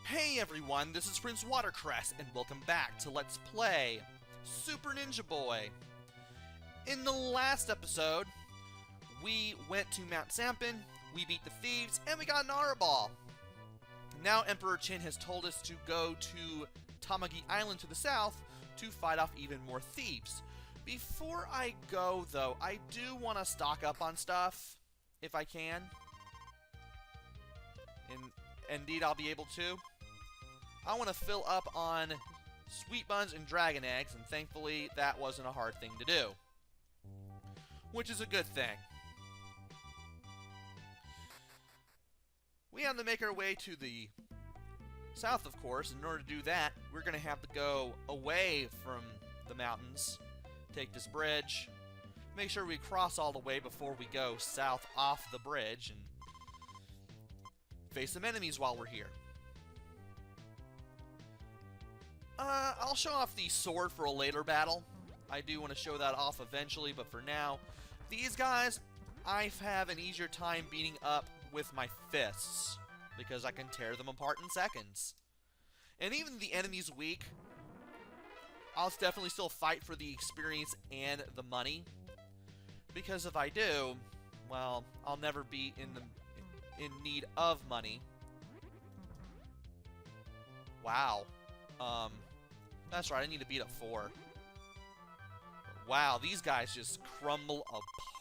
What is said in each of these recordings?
Hey everyone, this is PrinceWatercress, and welcome back to Let's Play Super Ninja Boy. In the last episode, we went to Mount Sanpin, we beat the thieves, and we got an Aura Ball. Now Emperor Chin has told us to go to Tamagi Island to the south to fight off even more thieves. Before I go, though, I do want to stock up on stuff, if I can. Indeed, I'll be able to. I want to fill up on sweet buns and dragon eggs, and thankfully that wasn't a hard thing to do. Which is a good thing. We have to make our way to the south, of course. In order to do that, we're going to have to go away from the mountains, take this bridge, make sure we cross all the way before we go south off the bridge, and face some enemies while we're here. I'll show off the sword for a later battle. I do want to show that off eventually, but for now, these guys, I have an easier time beating up with my fists, because I can tear them apart in seconds. And even the enemy's weak, I'll definitely still fight for the experience and the money, because if I do, well, I'll never be in need of money. Wow. That's right, I need to beat up 4. Wow, these guys just crumble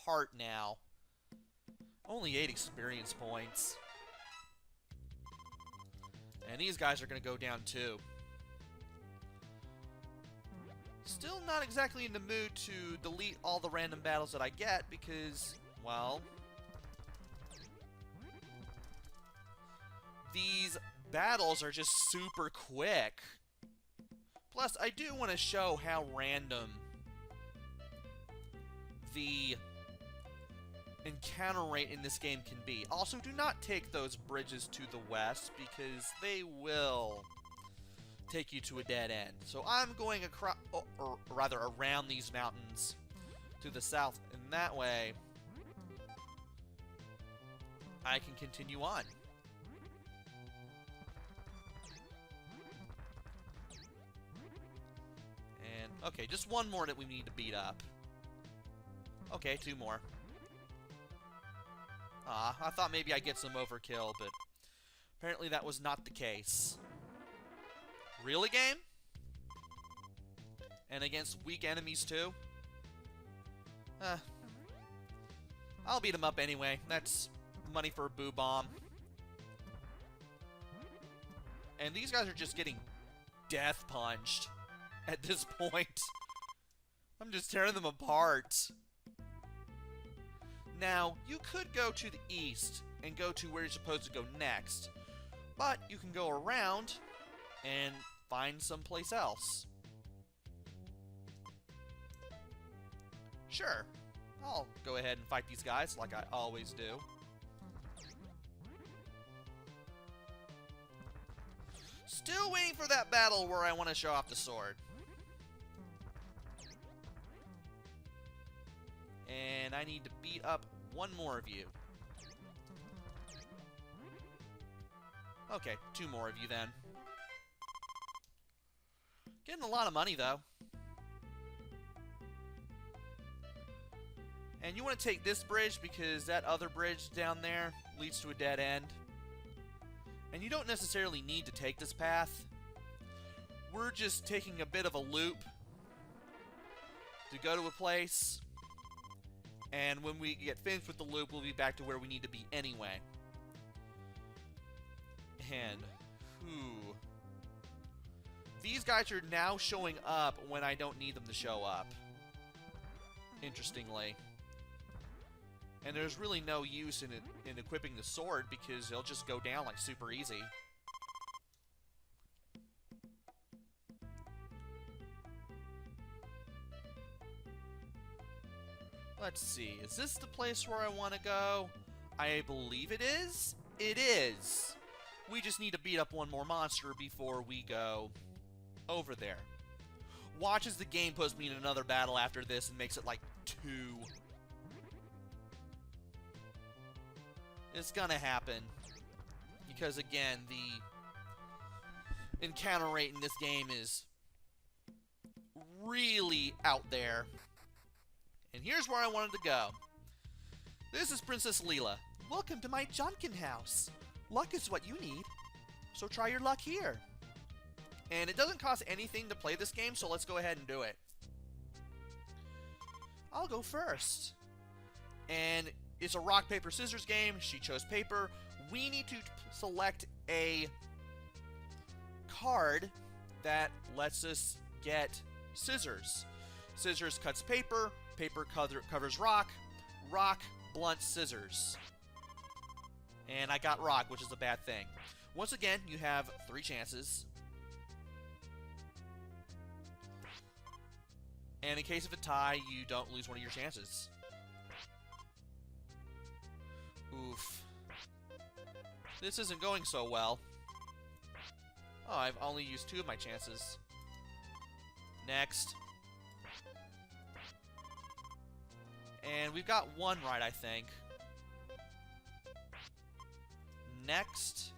apart now. Only 8 experience points. And these guys are going to go down too. Still not exactly in the mood to delete all the random battles that I get because, well, these battles are just super quick. Plus, I do want to show how random the encounter rate in this game can be. Also, do not take those bridges to the west because they will take you to a dead end. So I'm going across, or rather around these mountains to the south, and that way I can continue on. And, okay, just one more that we need to beat up. Okay, 2 more. I thought maybe I'd get some overkill, but apparently that was not the case. Really, game? And against weak enemies, too? I'll beat them up anyway. That's money for a boo bomb. And these guys are just getting death punched at this point. I'm just tearing them apart. Now, you could go to the east and go to where you're supposed to go next, but you can go around and find someplace else. Sure, I'll go ahead and fight these guys like I always do. Still waiting for that battle where I want to show off the sword. And I need to beat up 1 more of you. Okay, 2 more of you then. Getting a lot of money, though. And you want to take this bridge because that other bridge down there leads to a dead end. And you don't necessarily need to take this path. We're just taking a bit of a loop to go to a place. And when we get finished with the loop, we'll be back to where we need to be anyway. And, whew. These guys are now showing up when I don't need them to show up. Interestingly. And there's really no use in equipping the sword because they'll just go down like super easy. Let's see, is this the place where I want to go? I believe it is. It is. We just need to beat up 1 more monster before we go over there. Watch as the game puts me in another battle after this and makes it like 2. It's gonna happen. Because again, the encounter rate in this game is really out there. And here's where I wanted to go. This is Princess Leela. Welcome to my Junkin house. Luck is what you need, so try your luck here. And it doesn't cost anything to play this game, so let's go ahead and do it. I'll go first. And it's a rock, paper, scissors game. She chose paper. We need to select a card that lets us get scissors. Scissors cuts paper. Paper covers rock. Rock blunts scissors. And I got rock, which is a bad thing. Once again, you have 3 chances. And in case of a tie, you don't lose one of your chances. Oof. This isn't going so well. Oh, I've only used 2 of my chances. Next. And we've got 1 right, I think. Next.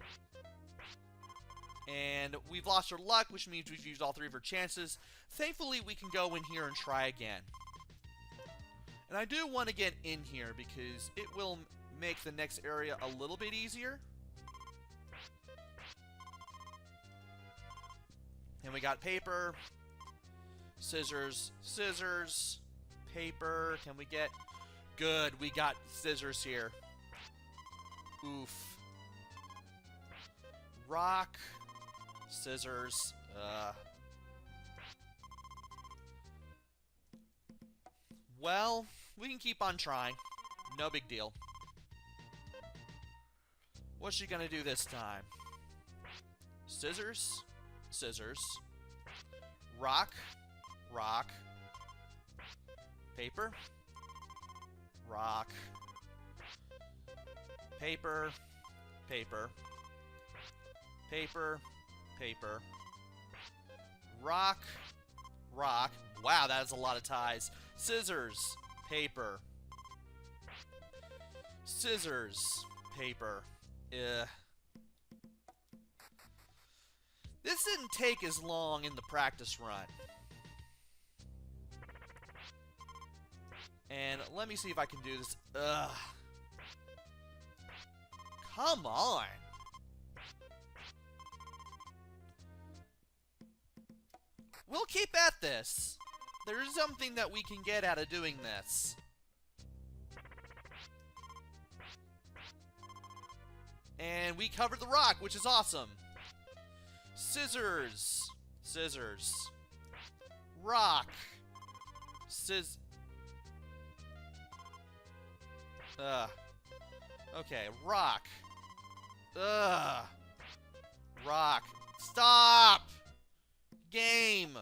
And we've lost our luck, which means we've used all 3 of our chances. Thankfully, we can go in here and try again. And I do want to get in here because it will make the next area a little bit easier. And we got paper, scissors, scissors, paper. Can we get... Good, we got scissors here. Oof. Rock, scissors, Well, we can keep on trying. No big deal. What's she gonna do this time? Scissors, scissors, rock, rock, paper, rock, paper, paper, paper, paper, rock, rock. Wow, that is a lot of ties. Scissors, paper, scissors, paper. This didn't take as long in the practice run. And let me see if I can do this. Come on. We'll keep at this. There's something that we can get out of doing this. And we covered the rock, which is awesome. Scissors. Scissors. Rock. Okay, rock. Rock. Stop! Game!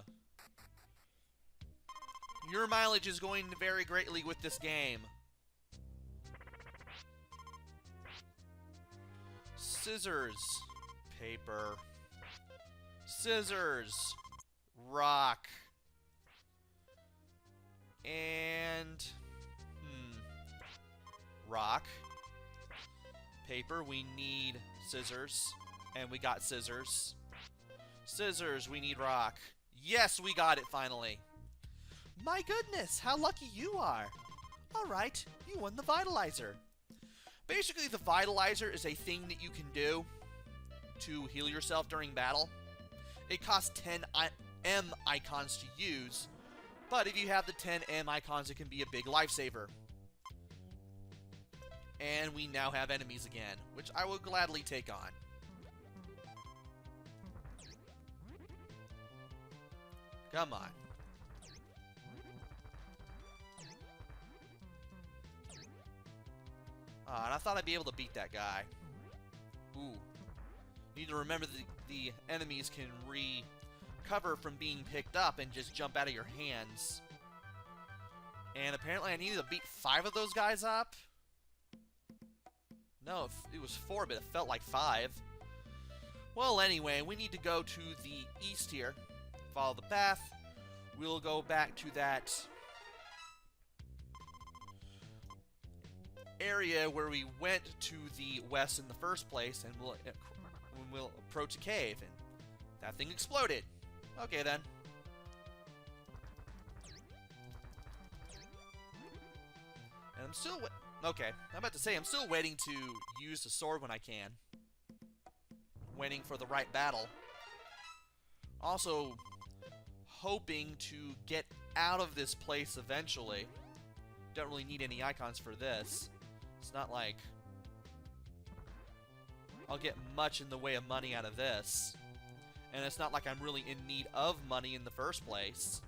Your mileage is going to vary greatly with this game. Scissors. Paper. Scissors. Rock. And... rock. Paper, we need scissors. And we got scissors. Scissors, we need rock. Yes, we got it finally. My goodness, how lucky you are. Alright, you won the Vitalizer. Basically, the Vitalizer is a thing that you can do to heal yourself during battle. It costs 10 M icons to use, but if you have the 10 M icons, it can be a big lifesaver. And we now have enemies again, which I will gladly take on. Come on. And I thought I'd be able to beat that guy. Ooh. You need to remember the enemies can recover from being picked up and just jump out of your hands. And apparently I needed to beat 5 of those guys up. No, it was 4, but it felt like 5. Well, anyway, we need to go to the east here. Follow the path. We'll go back to that area where we went to the west in the first place, and we'll approach a cave, and That thing exploded. Okay, then. And I'm still... Okay, I'm about to say, I'm still waiting to use the sword when I can. Waiting for the right battle. Also, hoping to get out of this place eventually. Don't really need any icons for this. It's not like I'll get much in the way of money out of this. And it's not like I'm really in need of money in the first place,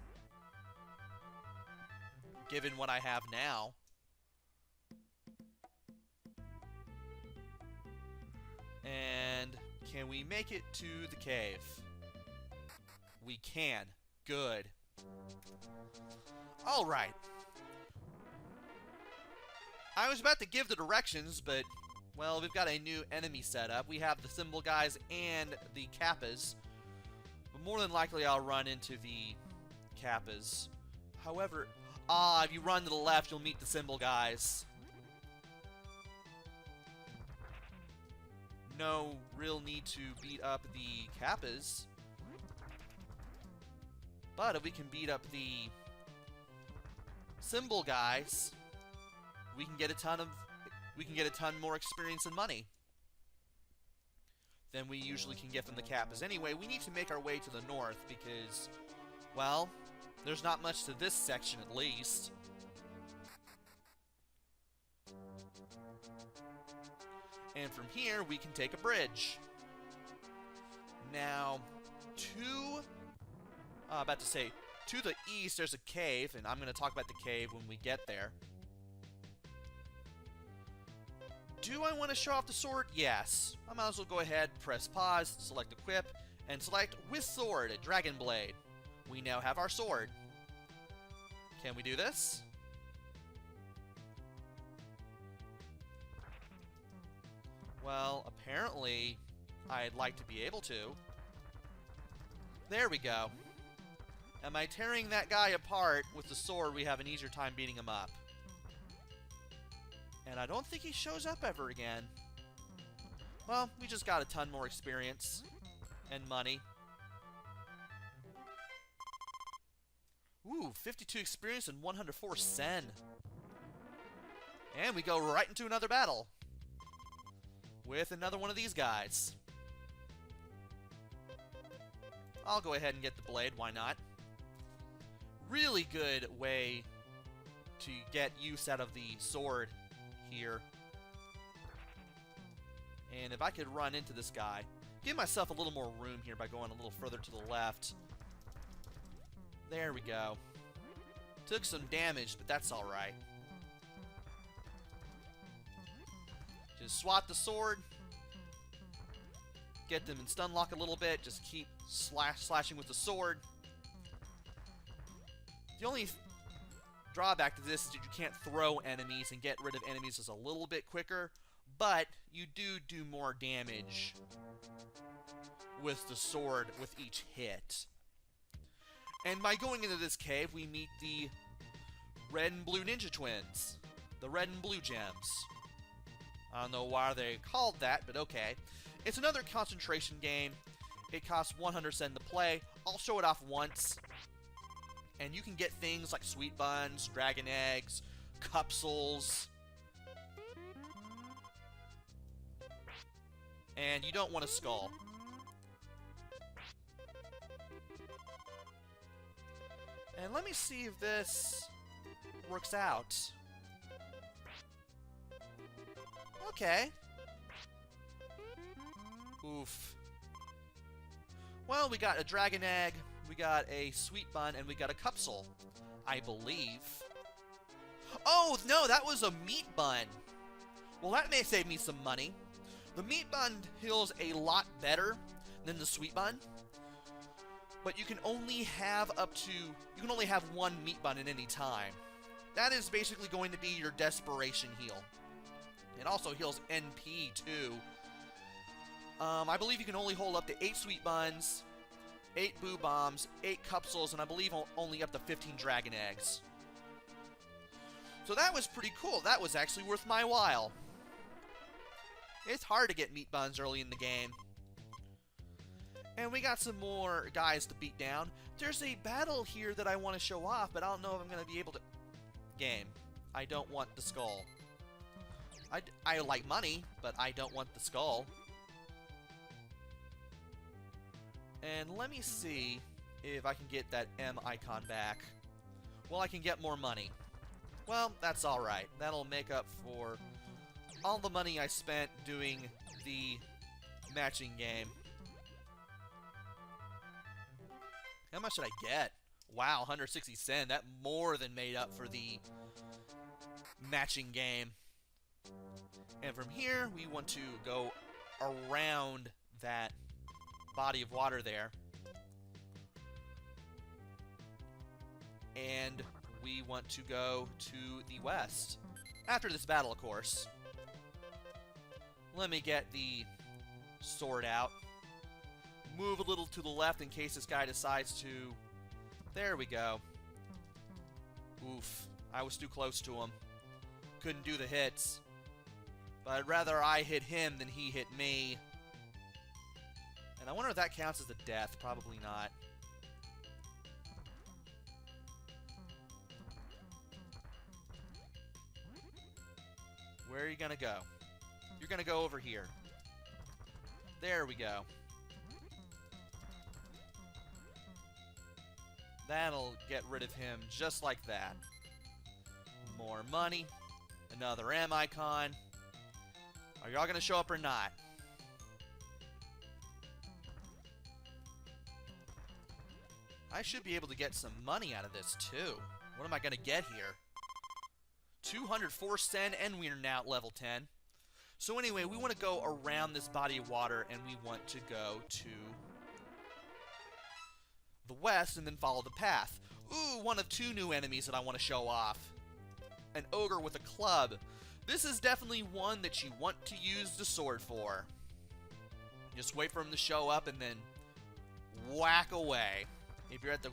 given what I have now. And can we make it to the cave? We can. Good. Alright. I was about to give the directions, but, well, we've got a new enemy set up. We have the symbol guys and the Kappas. But more than likely I'll run into the Kappas. However, if you run to the left, you'll meet the symbol guys. No real need to beat up the Kappas. But if we can beat up the symbol guys, we can get a ton more experience and money than we usually can get from the Kappas. Anyway, we need to make our way to the north because, well, there's not much to this section at least. And from here, we can take a bridge. Now, to the east, there's a cave, and I'm going to talk about the cave when we get there. Do I want to show off the sword? Yes. I might as well go ahead, press pause, select equip, and select with sword, a dragon blade. We now have our sword. Can we do this? Well, apparently, I'd like to be able to. There we go. Am I tearing that guy apart with the sword? We have an easier time beating him up. And I don't think he shows up ever again. Well, we just got a ton more experience and money. Ooh, 52 experience and 104 sen. And we go right into another battle with another one of these guys. I'll go ahead and get the blade, why not? Really good way to get use out of the sword here. And if I could run into this guy, give myself a little more room here by going a little further to the left. There we go. Took some damage, but that's alright. Just swat the sword. Get them in stun lock a little bit. Just keep slashing with the sword. The only drawback to this is that you can't throw enemies, and get rid of enemies is a little bit quicker, but you do more damage with the sword with each hit. And by going into this cave, we meet the red and blue ninja twins. The red and blue gems. I don't know why they called that, but okay. It's another concentration game. It costs 100 sen to play. I'll show it off once. And you can get things like sweet buns, dragon eggs, capsules. And you don't want a skull. And let me see if this works out. Okay. Oof. Well, we got a dragon egg, we got a sweet bun, and we got a capsule, I believe. Oh, no, that was a meat bun. Well, that may save me some money. The meat bun heals a lot better than the sweet bun. But you can only have one meat bun at any time. That is basically going to be your desperation heal. It also heals NP too. I believe you can only hold up to 8 sweet buns, 8 boo bombs, 8 capsules, and I believe only up to 15 dragon eggs. So that was pretty cool. That was actually worth my while. It's hard to get meat buns early in the game. And we got some more guys to beat down. There's a battle here that I want to show off, but I don't know if I'm going to be able to... Game. I don't want the skull. I like money, but I don't want the skull. And let me see if I can get that M icon back. Well, I can get more money. Well, that's alright. That'll make up for all the money I spent doing the matching game. How much did I get? Wow, 160 cents. That more than made up for the matching game. And from here, we want to go around that body of water there. And we want to go to the west. After this battle, of course. Let me get the sword out. Move a little to the left in case this guy decides to... There we go. Oof. I was too close to him. Couldn't do the hits. But I'd rather I hit him than he hit me. And I wonder if that counts as a death. Probably not. Where are you gonna go? You're gonna go over here. There we go. That'll get rid of him just like that. More money. Another M icon. Are y'all gonna show up or not? I should be able to get some money out of this too. What am I gonna get here? 204 cents, and we're now at level 10. So anyway, we want to go around this body of water, and we want to go to the west and then follow the path. Ooh, one of two new enemies that I want to show off. An ogre with a club. This is definitely one that you want to use the sword for. Just wait for him to show up and then whack away. If you're at the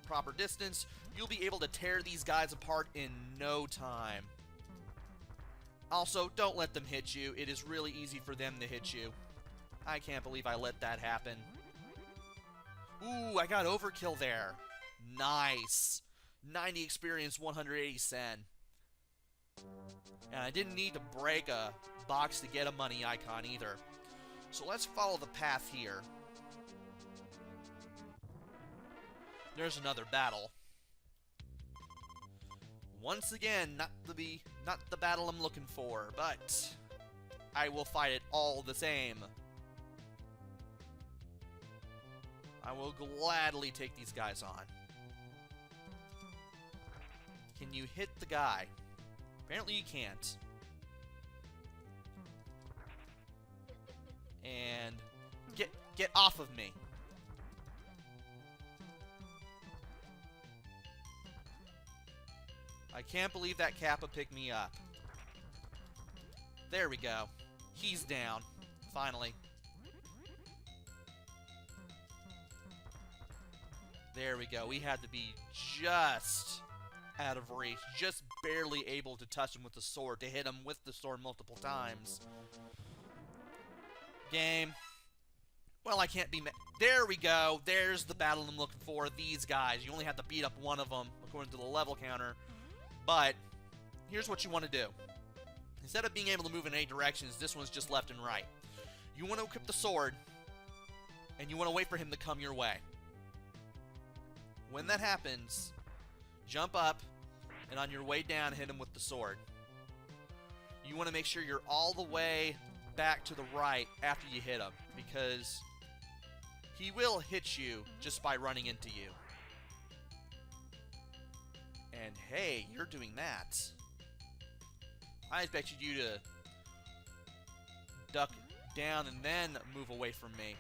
proper distance, you'll be able to tear these guys apart in no time. Also, don't let them hit you. It is really easy for them to hit you. I can't believe I let that happen. Ooh, I got overkill there. Nice. 90 experience, 180 cents. And I didn't need to break a box to get a money icon either. So let's follow the path here. There's another battle. Once again, not the battle I'm looking for, but I will fight it all the same. I will gladly take these guys on. Can you hit the guy? Apparently you can't. And get off of me. I can't believe that Kappa picked me up. There we go. He's down. Finally. There we go. We had to be just out of reach. Just barely able to touch him with the sword. To hit him with the sword multiple times. Game. Well, I can't be... There we go. There's the battle I'm looking for. These guys. You only have to beat up one of them, according to the level counter. But, here's what you want to do. Instead of being able to move in any directions, this one's just left and right. You want to equip the sword, and you want to wait for him to come your way. When that happens, jump up, and on your way down, hit him with the sword. You want to make sure you're all the way back to the right after you hit him, because he will hit you just by running into you. And hey, you're doing that. I expected you to duck down and then move away from me.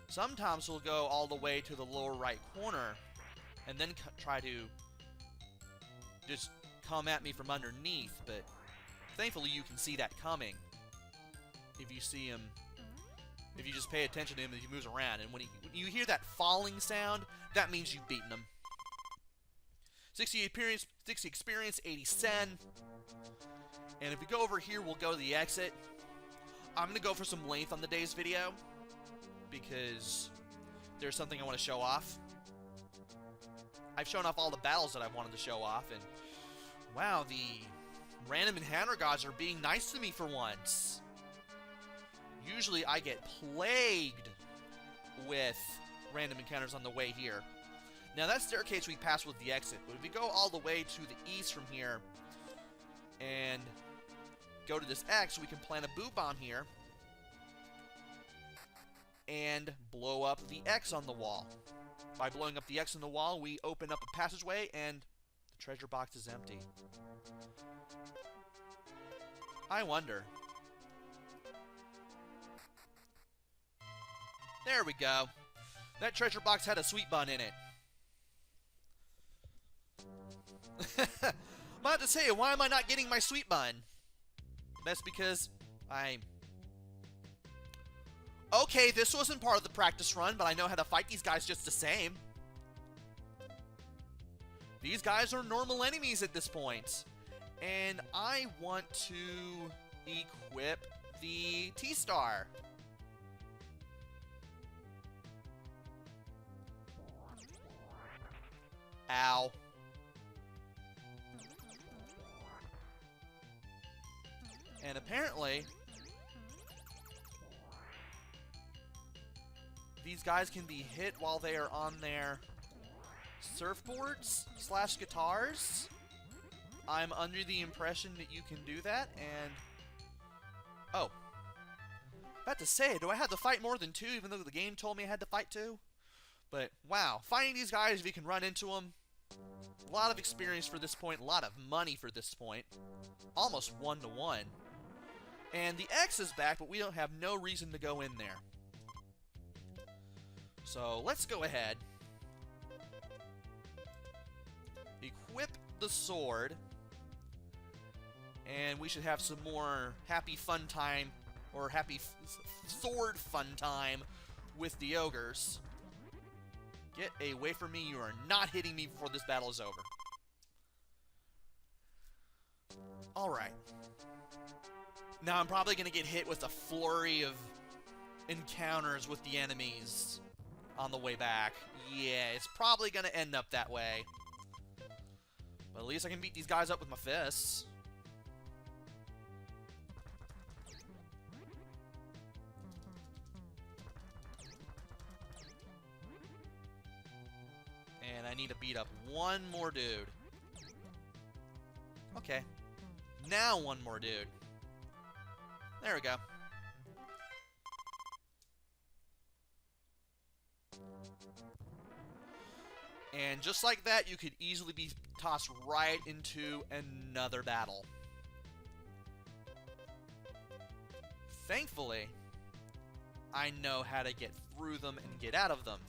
Sometimes he'll go all the way to the lower right corner and then try to just come at me from underneath, but thankfully you can see that coming. If you see him, if you just pay attention to him as he moves around, and when you hear that falling sound, that means you've beaten him. 60 experience, 80 cents. And if we go over here, we'll go to the exit. I'm going to go for some length on the day's video. because there's something I want to show off. I've shown off all the battles that I wanted to show off, and wow, the random encounter gods are being nice to me for once. Usually I get plagued with random encounters on the way here. Now that staircase we passed with the exit, but if we go all the way to the east from here and go to this X, we can plant a boot bomb here and blow up the X on the wall. By blowing up the X on the wall, we open up a passageway and the treasure box is empty. I wonder. There we go. That treasure box had a sweet bun in it. I'm about to say, why am I not getting my sweet bun? That's because okay, this wasn't part of the practice run, but I know how to fight these guys just the same. These guys are normal enemies at this point. And I want to equip the T-Star. Ow. And apparently, these guys can be hit while they are on their surfboards / guitars. I'm under the impression that you can do that, and oh, about to say, do I have to fight more than 2, even though the game told me I had to fight 2? But wow, fighting these guys, if you can run into them, a lot of experience for this point, a lot of money for this point, almost 1-to-1. And the X is back, but we don't have no reason to go in there. So let's go ahead, equip the sword, and we should have some more happy fun time, or happy sword fun time with the ogres. Get away from me, you are not hitting me before this battle is over. Alright. Now I'm probably going to get hit with a flurry of encounters with the enemies on the way back. Yeah, it's probably going to end up that way. But at least I can beat these guys up with my fists. And I need to beat up one more dude. Okay. Now one more dude. There we go. And just like that, you could easily be tossed right into another battle. Thankfully, I know how to get through them and get out of them,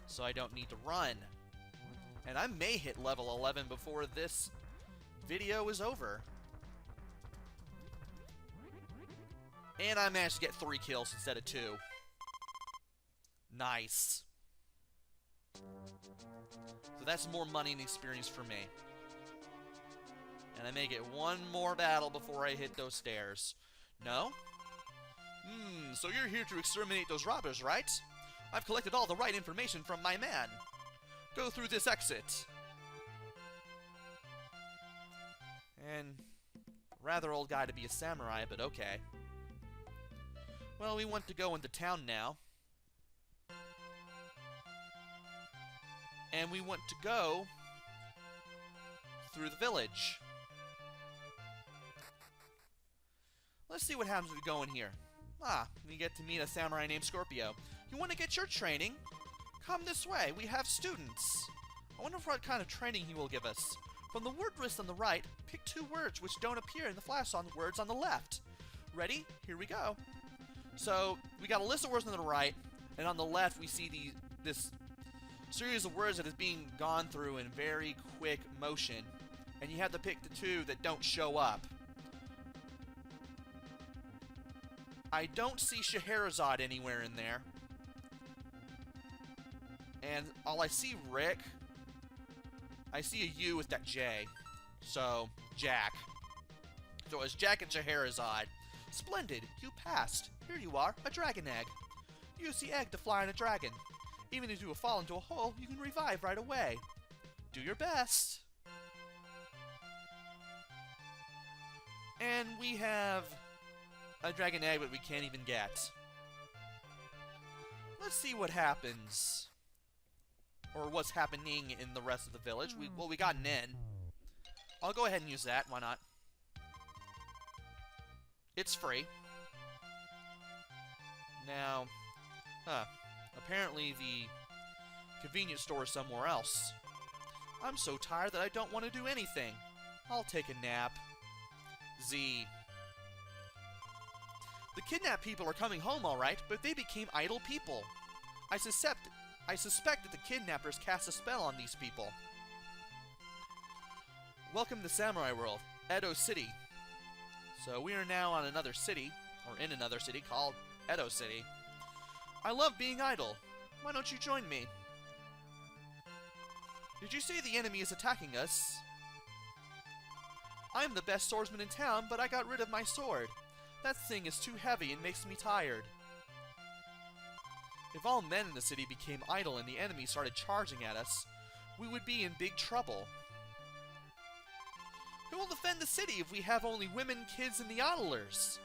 so I don't need to run. And I may hit level 11 before this video is over. And I managed to get 3 kills instead of 2. Nice. So that's more money and experience for me. And I may get one more battle before I hit those stairs. No? So you're here to exterminate those robbers, right? I've collected all the right information from my man. Go through this exit. And rather old guy to be a samurai, but okay. Well, we want to go into town now. And we want to go through the village. Let's see what happens if we go in here. We get to meet a samurai named Scorpio. You want to get your training? Come this way, we have students. I wonder what kind of training he will give us. From the word list on the right, pick 2 words which don't appear in the flash on words on the left. Ready? Here we go. So, we got a list of words on the right, and on the left we see this series of words that is being gone through in very quick motion, and you have to pick the 2 that don't show up. I don't see Scheherazade anywhere in there. And all I see Rick, I see a U with that J. So, Jack. So it's Jack and Scheherazade. Splendid, you passed. Here you are, a dragon egg. Use the egg to fly on a dragon. Even if you fall into a hole, you can revive right away. Do your best. And we have a dragon egg that we can't even get. Let's see what happens. Or what's happening in the rest of the village. We got an inn. I'll go ahead and use that. Why not? It's free. Now, apparently the convenience store is somewhere else. I'm so tired that I don't want to do anything. I'll take a nap. Z. The kidnapped people are coming home alright, but they became idle people. I suspect that the kidnappers cast a spell on these people. Welcome to Samurai World, Edo City. So we are now on another city, or in another city called Edo City. I love being idle. Why don't you join me? Did you say the enemy is attacking us? I'm the best swordsman in town, but I got rid of my sword. That thing is too heavy and makes me tired. If all men in the city became idle and the enemy started charging at us, we would be in big trouble. Who will defend the city if we have only women, kids, and the idlers?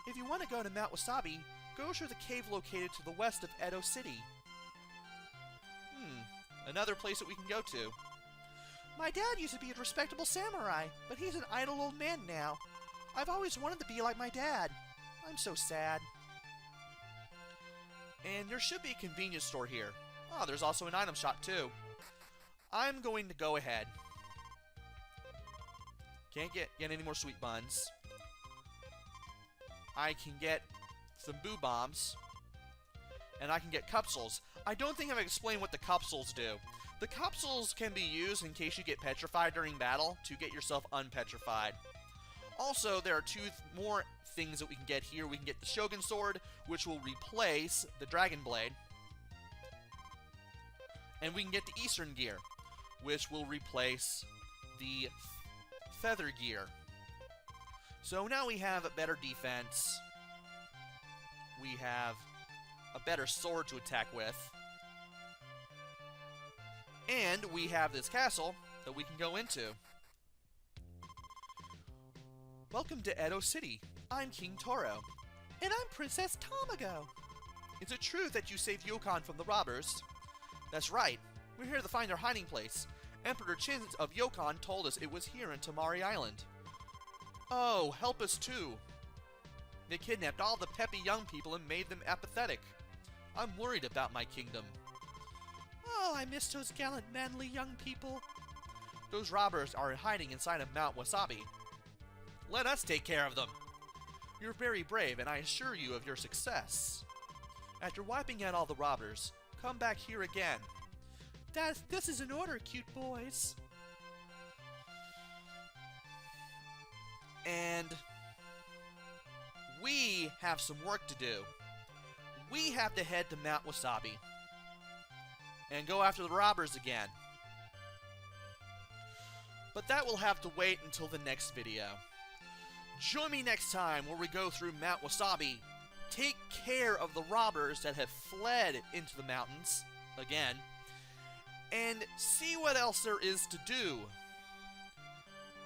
If you want to go to Mount Wasabi, go through the cave located to the west of Edo City. Another place that we can go to. My dad used to be a respectable samurai, but he's an idle old man now. I've always wanted to be like my dad. I'm so sad. And there should be a convenience store here. Oh, there's also an item shop too. I'm going to go ahead. Can't get any more sweet buns. I can get some boo bombs. And I can get capsules. I don't think I've explained what the capsules do. The capsules can be used in case you get petrified during battle to get yourself unpetrified. Also, there are two more things that we can get here. We can get the Shogun Sword, which will replace the Dragon Blade. And we can get the Eastern Gear, which will replace the Feather Gear. So now we have a better defense. We have a better sword to attack with. And we have this castle that we can go into. Welcome to Edo City. I'm King Toro. And I'm Princess Tamago. Is it true that you saved Yokon from the robbers? That's right. We're here to find their hiding place. Emperor Chin of Yokon told us it was here in Tamari Island. Oh, help us too. They kidnapped all the peppy young people and made them apathetic. I'm worried about my kingdom. Oh, I miss those gallant, manly young people. Those robbers are hiding inside of Mount Wasabi. Let us take care of them. You're very brave, and I assure you of your success. After wiping out all the robbers, come back here again. This is an order, cute boys. And we have some work to do. We have to head to Mount Wasabi and go after the robbers again. But that will have to wait until the next video. Join me next time where we go through Mount Wasabi, take care of the robbers that have fled into the mountains again, and see what else there is to do.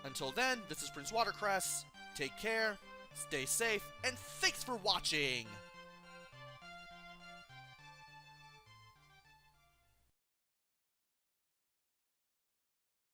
Until then, this is PrinceWatercress. Take care, stay safe, and thanks for watching!